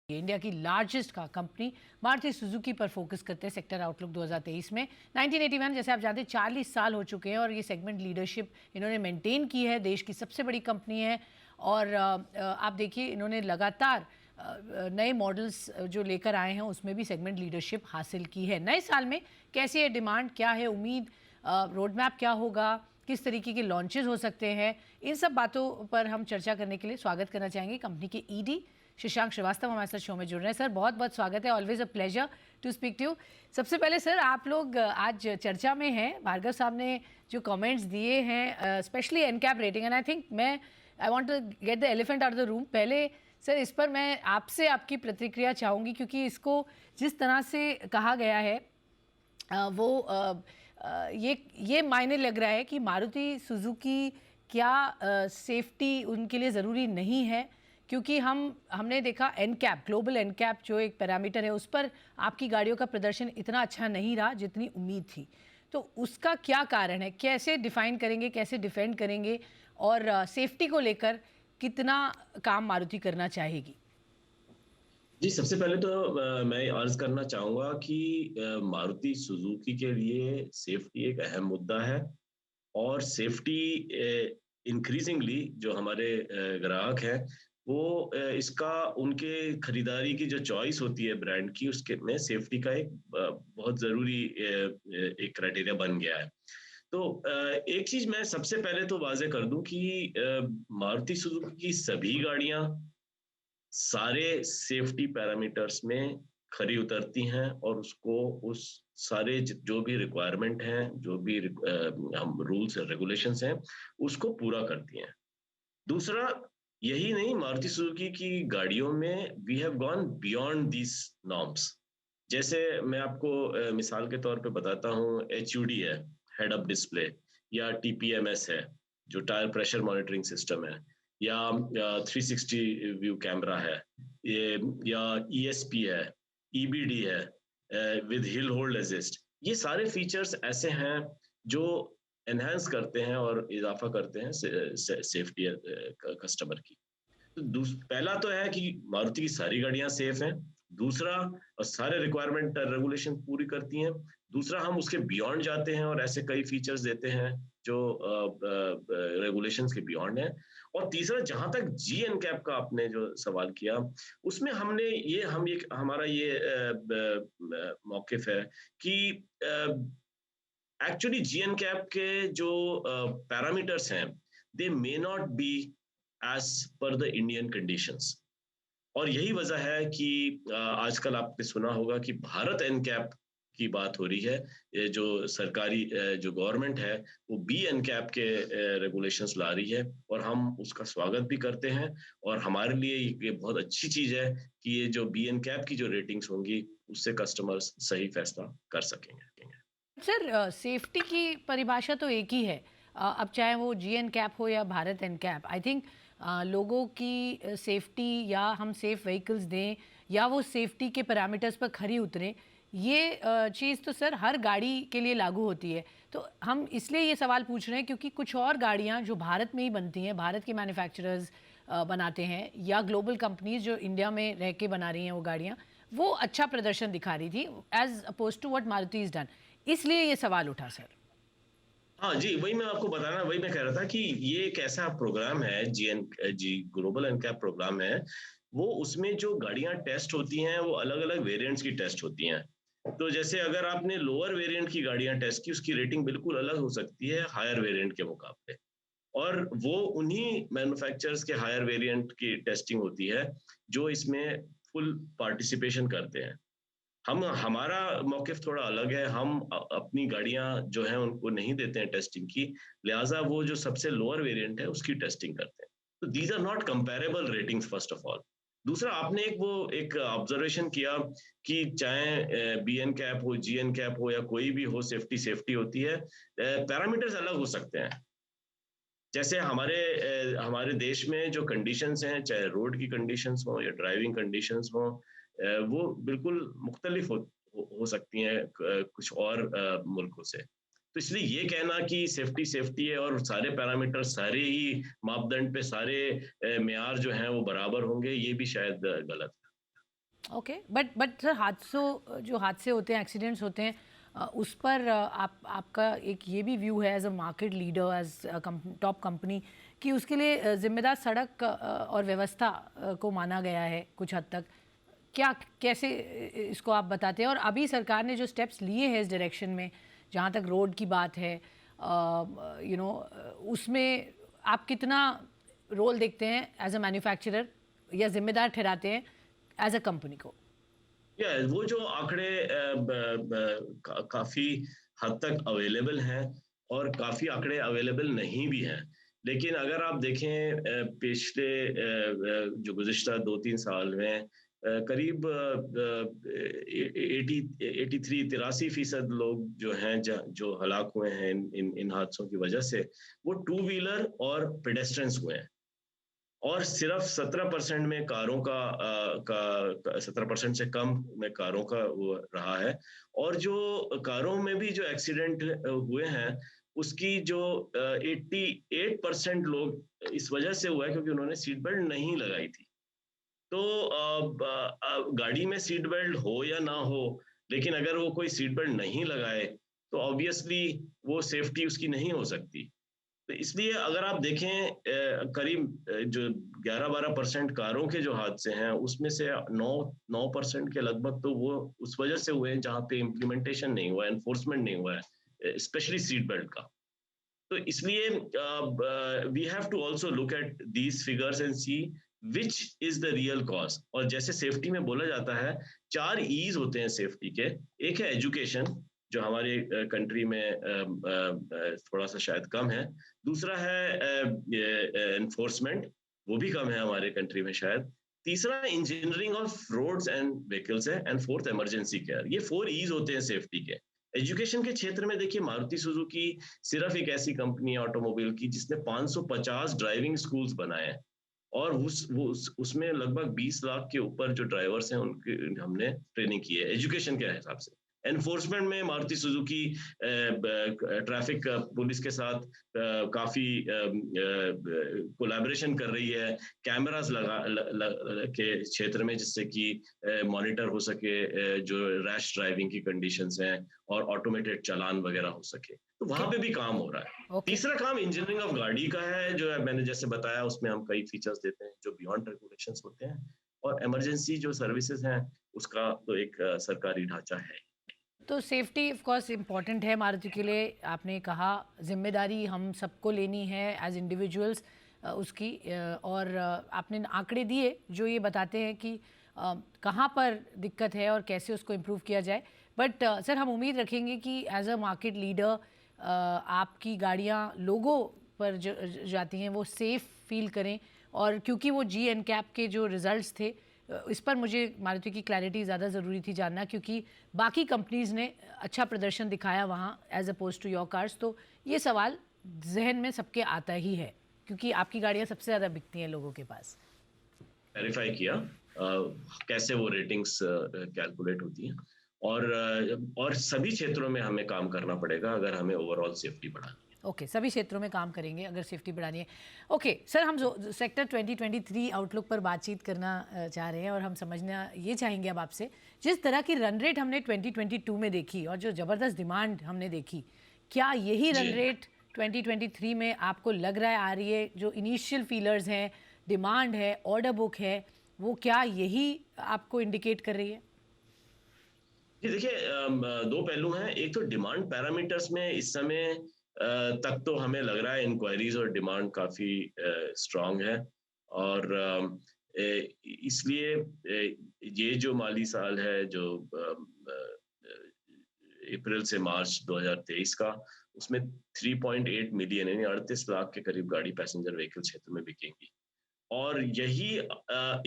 India की largest car company Maruti Suzuki पर focus करते हैं सेक्टर आउटलुक 2023 में। 1981 जैसे आप जानते हैं 40 साल हो चुके हैं और ये सेगमेंट लीडरशिप इन्होंने मेंटेन की है। देश की सबसे बड़ी कंपनी है और आप देखिए इन्होंने लगातार नए मॉडल्स जो लेकर आए हैं उसमें भी सेगमेंट लीडरशिप हासिल की है। नए साल में कैसी है डिमांड, क्या है उम्मीद, रोड मैप क्या होगा, किस तरीके के लॉन्चेस हो सकते हैं, इन सब बातों पर हम चर्चा करने के लिए स्वागत करना चाहेंगे कंपनी के ईडी शशांक श्रीवास्तव हमारे साथ शो में जुड़ रहे हैं। सर बहुत बहुत स्वागत है, always a pleasure to speak to you. सबसे पहले सर आप लोग आज चर्चा में हैं, भार्गव साहब ने जो कमेंट्स दिए हैं specially NCAP rating, and I think I want to get the elephant out of the room. पहले सर इस पर मैं आपसे आपकी प्रतिक्रिया चाहूँगी क्योंकि इसको जिस तरह से कहा गया है ये मायने लग रहा है कि मारुति सुजुकी क्या सेफ्टी उनके लिए ज़रूरी नहीं है, क्योंकि हमने देखा एनकैप, ग्लोबल एनकैप जो एक पैरामीटर है उस पर आपकी गाड़ियों का प्रदर्शन इतना अच्छा नहीं रहा जितनी उम्मीद थी। तो उसका क्या कारण है, कैसे डिफाइन करेंगे, कैसे डिफेंड करेंगे और सेफ्टी को लेकर कितना काम मारुति करना चाहेगी? जी, सबसे पहले तो मैं अर्ज करना चाहूँगा कि मारुति सुजुकी के लिए सेफ्टी एक अहम मुद्दा है और सेफ्टी इंक्रीजिंगली जो हमारे ग्राहक हैं वो इसका उनके खरीदारी की जो चॉइस होती है ब्रांड की उसके में सेफ्टी का एक बहुत ज़रूरी एक क्राइटेरिया बन गया है। तो एक चीज़ मैं सबसे पहले तो वाज़ेह कर दूँ कि मारुति सुजुकी की सभी गाड़ियाँ सारे सेफ्टी पैरामीटर्स में खरी उतरती हैं और उसको उस सारे जो भी रिक्वायरमेंट हैं, जो भी हम रूल्स और रेगुलेशंस हैं, उसको पूरा करती हैं। दूसरा, यही नहीं, मारुति सुजुकी की गाड़ियों में we have gone beyond these norms. जैसे मैं आपको मिसाल के तौर पे बताता हूँ, एचयूडी है, हेड अप डिस्प्ले, या टीपीएमएस है, जो टायर प्रेशर मॉनिटरिंग सिस्टम है, या 360 व्यू कैमरा है, ये या ईएसपी है, ईबीडी है विद हिल होल्ड असिस्ट। ये सारे फीचर्स ऐसे हैं जो एनहांस करते हैं और इजाफा करते हैं सेफ्टी कस्टमर की। तो पहला तो है कि मारुति की सारी गाड़ियां सेफ हैं। दूसरा, सारे रिक्वायरमेंट रेगुलेशन पूरी करती हैं। दूसरा, हम उसके बियॉन्ड जाते हैं और ऐसे कई फीचर्स देते हैं जो रेगुलेशंस के बियॉन्ड हैं। और तीसरा, जहां तक जी एन कैप का आपने जो सवाल किया, उसमें हमारा ये मौकिफ है कि एक्चुअली जी एन कैप के जो पैरामीटर्स हैं, they may not be as per the Indian conditions. और यही वजह है कि आजकल आपने सुना होगा कि भारत एनकैप की बात हो रही है। ये जो सरकारी जो गवर्नमेंट है वो बी एनकैप के रेगुलेशंस ला रही है और हम उसका स्वागत भी करते हैं। और हमारे लिए ये बहुत अच्छी चीज है कि ये जो बी एनकैप की जो रेटिंग्स होंगी उससे कस्टमर्स सही फैसला कर सकेंगे। सर सेफ्टी की परिभाषा तो एक ही है, अब चाहे वो जी एन कैप हो या Bharat NCAP. I think लोगों की सेफ्टी या हम सेफ व्हीकल्स दें या वो सेफ्टी के पैरामीटर्स पर खरी उतरें, ये चीज़ तो सर हर गाड़ी के लिए लागू होती है। तो हम इसलिए ये सवाल पूछ रहे हैं क्योंकि कुछ और गाड़ियाँ जो भारत में ही बनती हैं, भारत के मैन्युफैक्चरर्स बनाते हैं, या ग्लोबल कंपनीज जो इंडिया में रह के बना रही हैं वो गाड़ियाँ, वो अच्छा प्रदर्शन दिखा रही थी as oppose to what Maruti is done. इसलिए ये सवाल उठा सर। हाँ जी, वही मैं आपको बताना, वही मैं कह रहा था कि ये एक ऐसा प्रोग्राम है, जी ग्लोबल एनकैप प्रोग्राम है। वो उसमें जो गाड़ियां टेस्ट होती हैं वो अलग अलग वेरिएंट्स की टेस्ट होती हैं। तो जैसे अगर आपने लोअर वेरिएंट की गाड़ियां टेस्ट की, उसकी रेटिंग बिल्कुल अलग हो सकती है हायर वेरिएंट के मुकाबले। और वो उन्हीं मैन्युफैक्चरर्स के हायर वेरिएंट की टेस्टिंग होती है जो इसमें फुल पार्टिसिपेशन करते हैं। हमारा मौकिफ थोड़ा अलग है। हम अपनी गाड़ियां जो हैं उनको नहीं देते हैं टेस्टिंग की, लिहाजा वो जो सबसे लोअर वेरिएंट है उसकी टेस्टिंग करते हैं। तो these are not comparable ratings first of all. दूसरा, आपने एक ऑब्जर्वेशन किया कि चाहे बी एन कैप हो, जी एन कैप हो, या कोई भी हो, सेफ्टी सेफ्टी होती है। पैरामीटर्स अलग हो सकते हैं। जैसे हमारे देश में जो कंडीशंस हैं, चाहे रोड की कंडीशंस हो या ड्राइविंग कंडीशंस हो, वो बिल्कुल मुख्तलिफ हो सकती हैं कुछ और मुल्कों से। तो इसलिए ये कहना कि सेफ्टी सेफ्टी है और सारे पैरामीटर, सारे ही मापदंड पे सारे मेयार जो हैं वो बराबर होंगे, ये भी शायद गलत है। ओके, बट सर हादसों जो हादसे होते हैं, एक्सीडेंट्स होते हैं, उस पर आपका एक ये भी व्यू है as a market leader, as top company, कि उसके लिए जिम्मेदार सड़क और व्यवस्था को माना गया है कुछ हद तक। क्या कैसे इसको आप बताते हैं? और अभी सरकार ने जो स्टेप्स लिए हैं इस डायरेक्शन में, जहाँ तक रोड की बात है, उसमें आप कितना रोल देखते हैं एज अ मैन्युफैक्चरर, या जिम्मेदार ठहराते हैं एज अ कंपनी को? या वो जो आंकड़े काफी हद तक अवेलेबल हैं और काफी आंकड़े अवेलेबल नहीं भी हैं। लेकिन अगर आप देखें पिछले जो गुज़िश्ता 2-3 साल में करीब 83% लोग जो हैं जो हलाक हुए हैं इन हादसों की वजह से, वो टू व्हीलर और पेडेस्ट्रियंस हुए हैं। और सिर्फ 17% में कारों का 17% से कम में कारों का वो रहा है। और जो कारों में भी जो एक्सीडेंट हुए हैं, उसकी जो 88% लोग इस वजह से हुआ है क्योंकि उन्होंने सीट बेल्ट नहीं लगाई थी। तो गाड़ी में सीट बेल्ट हो या ना हो, लेकिन अगर वो कोई सीट बेल्ट नहीं लगाए, तो ऑब्वियसली वो सेफ्टी उसकी नहीं हो सकती। तो इसलिए अगर आप देखें करीब जो 11-12% कारों के जो हादसे हैं, उसमें से 9% के लगभग तो वो उस वजह से हुए हैं जहाँ पे इम्प्लीमेंटेशन नहीं हुआ है, एनफोर्समेंट नहीं हुआ है, स्पेशली सीट बेल्ट का। तो इसलिए we have to also look at these figures and see which is the real cause. और जैसे सेफ्टी में बोला जाता है, 4 ईज होते हैं सेफ्टी के। एक है एजुकेशन, जो हमारे कंट्री में थोड़ा सा शायद कम है। दूसरा है एनफोर्समेंट, वो भी कम है हमारे कंट्री में शायद। तीसरा engineering of roads and vehicles है, एंड फोर्थ इमरजेंसी केयर। ये 4 ईज होते हैं सेफ्टी के। एजुकेशन के क्षेत्र में देखिए, मारुति सुजुकी सिर्फ एक ऐसी कंपनी है ऑटोमोबाइल की जिसने 550 ड्राइविंग स्कूल्स बनाए हैं। और उसमें लगभग 20 लाख के ऊपर जो ड्राइवर्स हैं उनकी हमने ट्रेनिंग की है एजुकेशन के हिसाब से। एनफोर्समेंट में मारुति सुजुकी ट्रैफिक पुलिस के साथ काफी कोलैबोरेशन कर रही है, कैमरास के क्षेत्र में, जिससे कि मॉनिटर हो सके जो रैश ड्राइविंग की कंडीशंस हैं, और ऑटोमेटेड चालान वगैरह हो सके। तो ओके, वहां पे भी काम हो रहा है। ओके। तीसरा काम इंजीनियरिंग ऑफ गाड़ी का है, जो है मैंने जैसे बताया, उसमें हम कई फीचर्स देते हैं जो बियॉन्ड रेगुलेशंस होते हैं। और इमरजेंसी जो सर्विसेज हैं, उसका तो एक सरकारी ढांचा है। तो सेफ्टी ऑफ कोर्स इम्पॉर्टेंट है मारुति के लिए। आपने कहा जिम्मेदारी हम सबको लेनी है एज इंडिविजुअल्स उसकी, और आपने आंकड़े दिए जो ये बताते हैं कि कहाँ पर दिक्कत है और कैसे उसको इम्प्रूव किया जाए। बट सर, हम उम्मीद रखेंगे कि एज अ मार्केट लीडर आपकी गाड़ियाँ लोगों पर जो जाती हैं वो सेफ़ फील करें। और क्योंकि वो जी एन कैप के जो रिज़ल्ट्स थे, इस पर मुझे मारुति की क्लैरिटी ज़्यादा ज़रूरी थी जानना, क्योंकि बाकी कंपनीज़ ने अच्छा प्रदर्शन दिखाया वहाँ as oppose to your cars. तो ये सवाल जहन में सबके आता ही है, क्योंकि आपकी गाड़ियाँ सबसे ज़्यादा बिकती हैं लोगों के पास। वेरीफाई किया कैसे वो रेटिंग्स कैलकुलेट होती हैं। और सभी क्षेत्रों में हमें काम करना पड़ेगा अगर हमें ओवरऑल सेफ्टी बढ़ानी है। ओके, सभी क्षेत्रों में काम करेंगे अगर सेफ्टी बढ़ानी है। ओके सर, हम जो सेक्टर 2023 आउटलुक पर बातचीत करना चाह रहे हैं, और हम समझना ये चाहेंगे अब आपसे, जिस तरह की रन रेट हमने 2022 में देखी और जो ज़बरदस्त डिमांड हमने देखी, क्या यही जी। रन रेट 2023 में आपको लग रहा है आ रही है? जो इनिशियल फीलर्स हैं, डिमांड है, ऑर्डर बुक है, वो क्या यही आपको इंडिकेट कर रही है? जी देखिए, दो पहलू हैं। एक तो डिमांड पैरामीटर्स में इस समय तक तो हमें लग रहा है इंक्वायरीज और डिमांड काफ़ी स्ट्रांग है। और इसलिए ये जो माली साल है, जो अप्रैल से मार्च 2023 का, उसमें 3.8 मिलियन यानी 38 लाख के करीब गाड़ी पैसेंजर व्हीकल क्षेत्र में बिकेंगी। और यही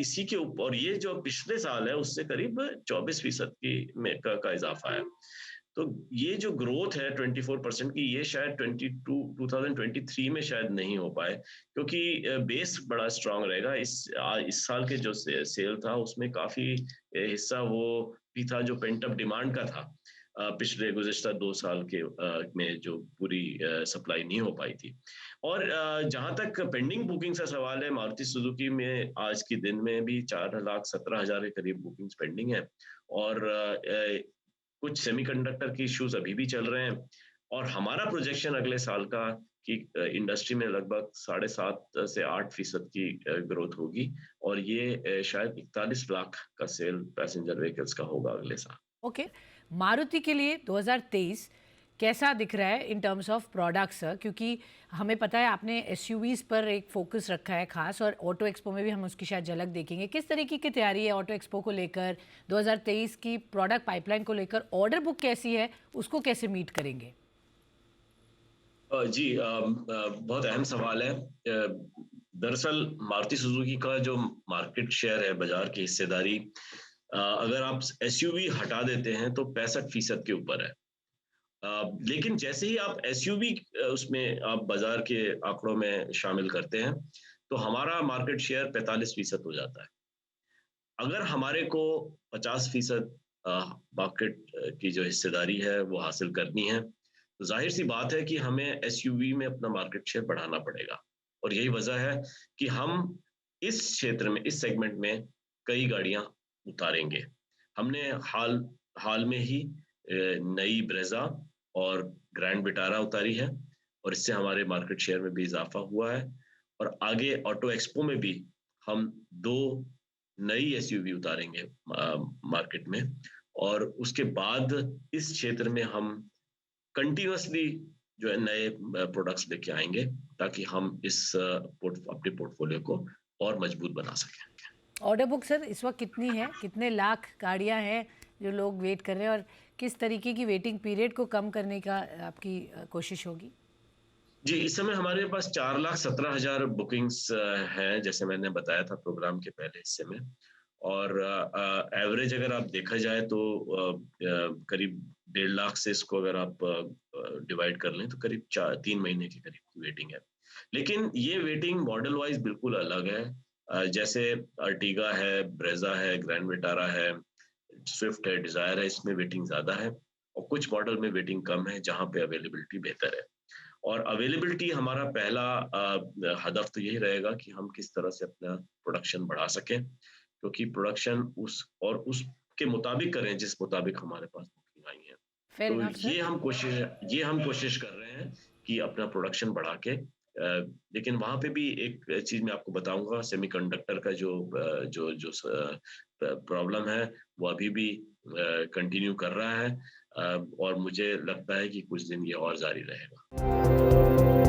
इसी के ऊपर, और ये जो पिछले साल है उससे करीब 24% की में का इजाफा है। तो ये जो ग्रोथ है 24% की, ये शायद 2023 में शायद नहीं हो पाए, क्योंकि बेस बड़ा स्ट्रांग रहेगा। इस साल के जो सेल था उसमें काफी हिस्सा वो भी था जो पेंट अप डिमांड का था। पिछले गुज़िश्ता 2 साल के में जो पूरी सप्लाई नहीं हो पाई थी। और जहाँ तक पेंडिंग बुकिंग्स का सवाल है, मारुति सुजुकी में आज के दिन में भी 4,17,000 के करीब बुकिंग्स पेंडिंग है और कुछ सेमीकंडक्टर के इश्यूज अभी भी चल रहे हैं और हमारा प्रोजेक्शन अगले साल का कि इंडस्ट्री में लगभग 7.5 से 8% की ग्रोथ होगी और ये शायद 41 लाख का सेल पैसेंजर व्हीकल्स का होगा अगले साल। ओके, मारुति के लिए 2023 कैसा दिख रहा है इन टर्म्स ऑफ प्रोडक्ट्स? क्योंकि हमें पता है आपने एसयूवीज पर एक फोकस रखा है खास, और ऑटो एक्सपो में भी हम उसकी शायद झलक देखेंगे। किस तरीके की तैयारी है ऑटो एक्सपो को लेकर, 2023 की प्रोडक्ट पाइपलाइन को लेकर, ऑर्डर बुक कैसी है, उसको कैसे मीट करेंगे? जी बहुत अहम सवाल है। दरअसल मारुति सुजुकी का जो मार्केट शेयर है, बाजार की हिस्सेदारी, अगर आप एसयूवी हटा देते हैं तो 65% के ऊपर है। लेकिन जैसे ही आप एसयूवी उसमें आप बाजार के आंकड़ों में शामिल करते हैं, तो हमारा मार्केट शेयर 45% हो जाता है। अगर हमारे को 50% मार्केट की जो हिस्सेदारी है वो हासिल करनी है, तो जाहिर सी बात है कि हमें एसयूवी में अपना मार्केट शेयर बढ़ाना पड़ेगा और यही वजह है कि हम इस क्षेत्र में, इस सेगमेंट में कई गाड़ियां उतारेंगे। हमने हाल हाल में ही नई ब्रेजा और ग्रैंड विटारा उतारी है और इससे हमारे मार्केट शेयर में भी इजाफा हुआ है और आगे ऑटो एक्सपो में भी हम 2 नई एसयूवी उतारेंगे मार्केट में और उसके बाद इस क्षेत्र में हम कंटिन्यूअसली जो है नए प्रोडक्ट्स लेके आएंगे ताकि हम इस अपने पोर्टफोलियो को और मजबूत बना सकें। ऑर्डर बुक सर इस वक्त कितनी है, कितने लाख गाड़ियां हैं जो लोग वेट कर रहे हैं, और किस तरीके की वेटिंग पीरियड को कम करने का आपकी कोशिश होगी? जी, इस समय हमारे पास 4,17,000 बुकिंग्स हैं, जैसे मैंने बताया था प्रोग्राम के पहले हिस्से में और एवरेज अगर आप देखा जाए तो करीब 1.5 लाख से इसको अगर आप डिवाइड कर लें तो करीब 3 महीने के करीब की वेटिंग है। लेकिन ये वेटिंग मॉडल वाइज बिल्कुल अलग है। जैसे अर्टिगा है, ब्रेजा है, ग्रैंड विटारा है, स्विफ्ट है, डिजायर है, इसमें वेटिंग ज़्यादा है और कुछ मॉडल में वेटिंग कम है जहाँ पे अवेलेबिलिटी बेहतर है। और अवेलेबिलिटी हमारा पहला हदफ तो यही रहेगा कि हम किस तरह से अपना प्रोडक्शन बढ़ा सकें, क्योंकि प्रोडक्शन उसके मुताबिक करें जिस मुताबिक हमारे पास बुकिंग आई है। फेयर तो इनफ सर। ये हम कोशिश कर रहे हैं कि अपना प्रोडक्शन बढ़ा के लेकिन वहाँ पे भी एक चीज़ मैं आपको बताऊँगा, सेमीकंडक्टर का जो प्रॉब्लम है वो अभी भी कंटिन्यू कर रहा है और मुझे लगता है कि कुछ दिन ये और जारी रहेगा।